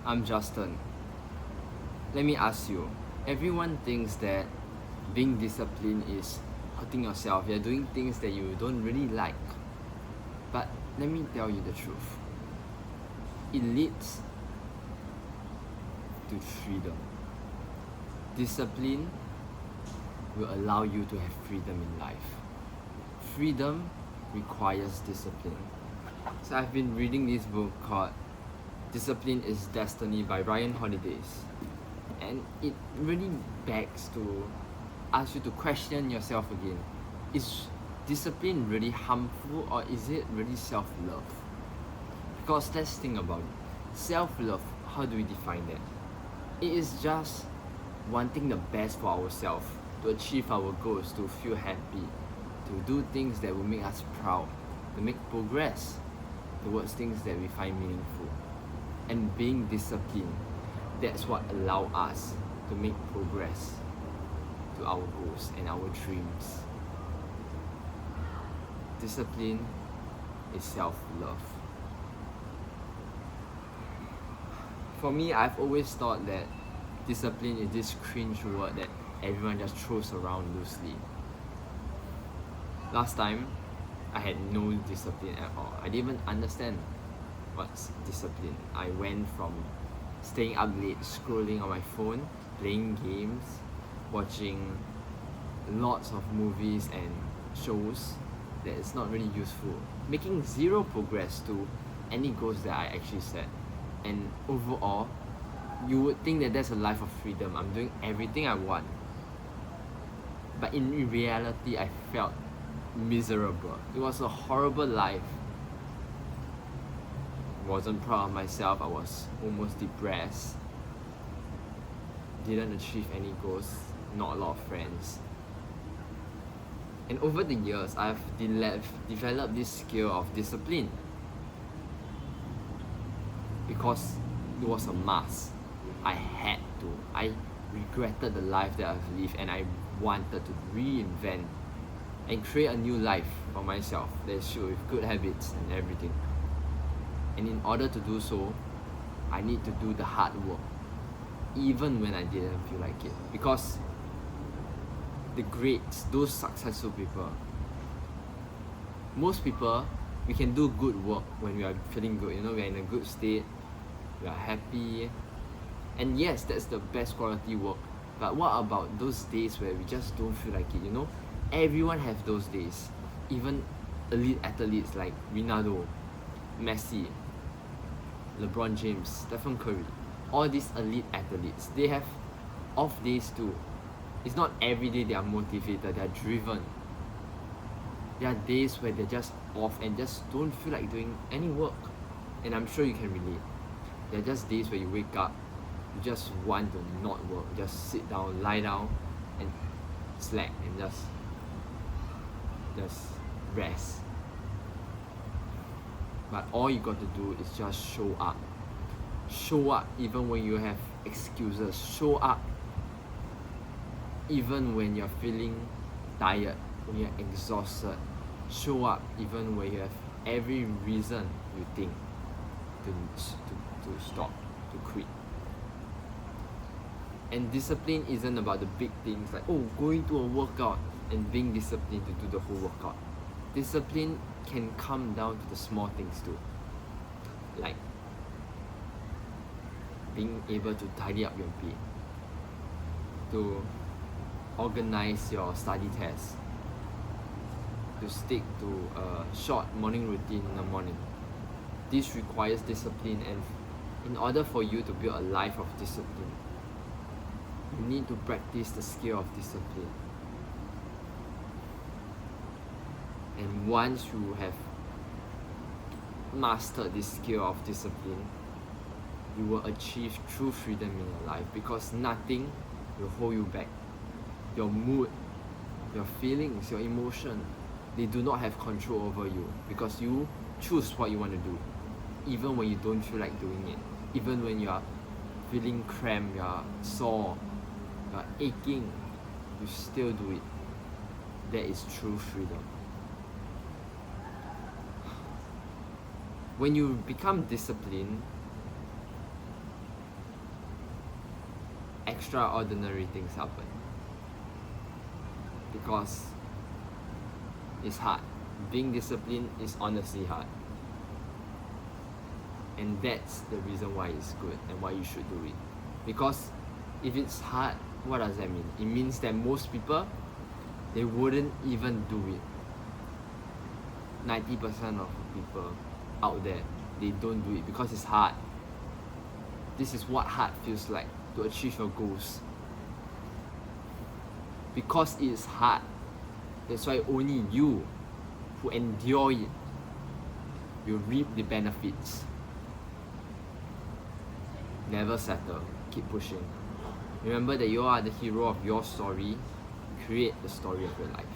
I'm Justin. Let me ask you, everyone thinks that being disciplined is hurting yourself. You're doing things that you don't really like. But let me tell you the truth. It leads to freedom. Discipline will allow you to have freedom in life. Freedom requires discipline. So I've been reading this book called Discipline is Destiny by Ryan Holidays. And it really begs to ask you to question yourself again. Is discipline really harmful, or is it really self-love? Because let's think about it. Self-love, how do we define that? It is just wanting the best for ourselves, to achieve our goals, to feel happy, to do things that will make us proud, to make progress towards things that we find meaningful. And being disciplined, that's what allows us to make progress to our goals and our dreams. Discipline is self-love. For me, I've always thought that discipline is this cringe word that everyone just throws around loosely. Last time, I had no discipline at all. I didn't even understand what's discipline. I went from staying up late, scrolling on my phone, playing games, watching lots of movies and shows that is not really useful, making zero progress to any goals that I actually set. And overall, you would think that that's a life of freedom. I'm doing everything I want. But in reality, I felt miserable. It was a horrible life. Wasn't proud of myself. I was almost depressed. Didn't achieve any goals. Not a lot of friends. And over the years, I've developed this skill of discipline, because it was a must. I had to. I regretted the life that I've lived, and I wanted to reinvent and create a new life for myself that is filled with good habits and everything. And in order to do so, I need to do the hard work, even when I didn't feel like it. Because the greats, those successful people, most people, we can do good work when we are feeling good. We're in a good state, we are happy. And yes, that's the best quality work. But what about those days where we just don't feel like it? Everyone have those days. Even elite athletes like Ronaldo, Messi, LeBron James, Stephen Curry, all these elite athletes, they have off days too. It's not every day they are motivated, they are driven. There are days where they're just off and just don't feel like doing any work. And I'm sure you can relate. There are just days where you wake up, you just want to not work, just sit down, lie down, and slack, and just rest. But all you got to do is just show up. Show up even when you have excuses. Show up even when you're feeling tired, when you're exhausted. Show up even when you have every reason you think to stop, to quit. And discipline isn't about the big things like going to a workout and being disciplined to do the whole workout. Discipline can come down to the small things too, like being able to tidy up your bed, to organize your study tests, to stick to a short morning routine in the morning. This requires discipline, and in order for you to build a life of discipline, you need to practice the skill of discipline. And once you have mastered this skill of discipline, you will achieve true freedom in your life, because nothing will hold you back. Your mood, your feelings, your emotion, they do not have control over you, because you choose what you want to do, even when you don't feel like doing it, even when you are feeling cramped, you are sore, you are aching, you still do it. That is true freedom. When you become disciplined, extraordinary things happen. Because it's hard. Being disciplined is honestly hard. And that's the reason why it's good and why you should do it. Because if it's hard, what does that mean? It means that most people, they wouldn't even do it. 90% of people out there, they don't do it because it's hard. This is what hard feels like, to achieve your goals. Because it is hard, that's why only you who endure it will reap the benefits. Never settle, keep pushing. Remember that you are the hero of your story. Create the story of your life.